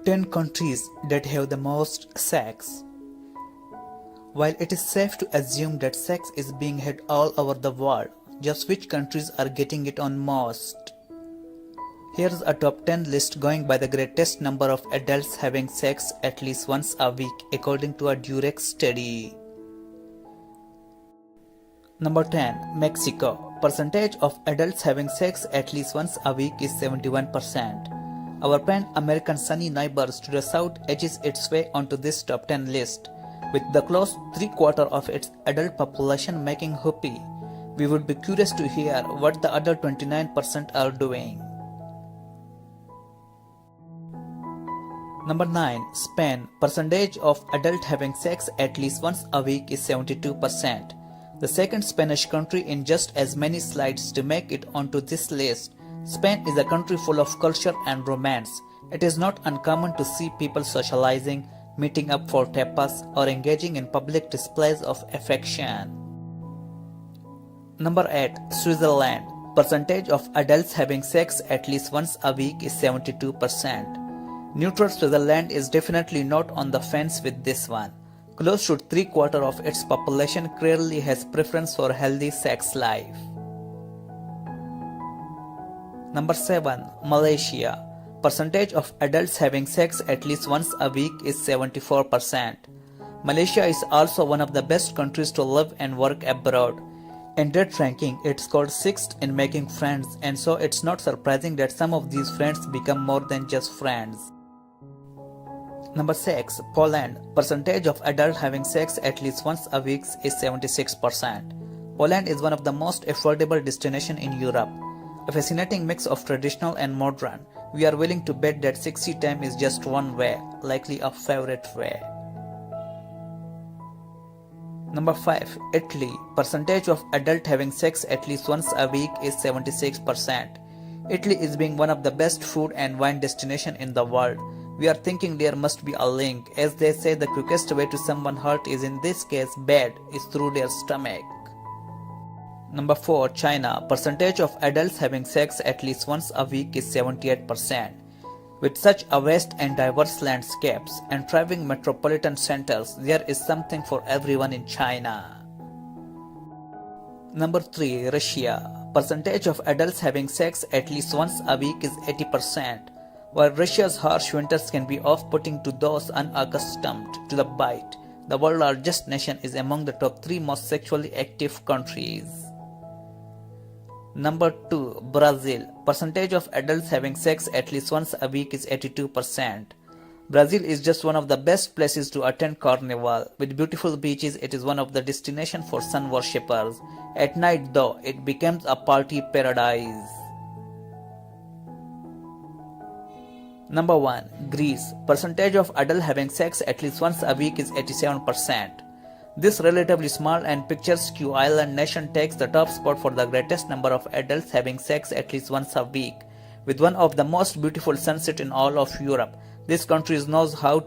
10 countries that have the most sex. While it is safe to assume that sex is being had all over the world, just which countries are getting it on most? Here's a top 10 list going by the greatest number of adults having sex at least once a week according to a Durex study. Number 10. Mexico. Percentage of adults having sex at least once a week is 71%. Our pan-American sunny neighbors to the south edges its way onto this top 10 list, with the close three-quarter of its adult population making whoopee. We would be curious to hear what the other 29% are doing. Number 9. Spain. Percentage of adults having sex at least once a week is 72%. The second Spanish country in just as many slides to make it onto this list. Spain is a country full of culture and romance. It is not uncommon to see people socializing, meeting up for tapas, or engaging in public displays of affection. Number 8. Switzerland. Percentage of adults having sex at least once a week is 72%. Neutral Switzerland is definitely not on the fence with this one. Close to three-quarter of its population clearly has preference for healthy sex life. Number 7. Malaysia. Percentage of adults having sex at least once a week is 74%. Malaysia is also one of the best countries to live and work abroad. In that ranking, it scored 6th in making friends, and so it's not surprising that some of these friends become more than just friends. Number 6. Poland. Percentage of adults having sex at least once a week is 76%. Poland is one of the most affordable destinations in Europe. A fascinating mix of traditional and modern. We are willing to bet that 60 time is just one way, likely a favorite way. Number 5. Italy. Percentage of adults having sex at least once a week is 76%. Italy is being one of the best food and wine destinations in the world. We are thinking there must be a link, as they say the quickest way to someone's heart is in this case bad, is through their stomach. Number 4. China. Percentage of adults having sex at least once a week is 78%. With such a vast and diverse landscapes and thriving metropolitan centers, there is something for everyone in China. Number 3. Russia. Percentage of adults having sex at least once a week is 80%. While Russia's harsh winters can be off-putting to those unaccustomed to the bite, the world's largest nation is among the top 3 most sexually active countries. Number 2. Brazil. Percentage of adults having sex at least once a week is 82%. Brazil is just one of the best places to attend carnival. With beautiful beaches, it is one of the destinations for sun worshippers. At night though, it becomes a party paradise. Number 1. Greece. Percentage of adults having sex at least once a week is 87%. This relatively small and picturesque island nation takes the top spot for the greatest number of adults having sex at least once a week. With one of the most beautiful sunsets in all of Europe, this country knows how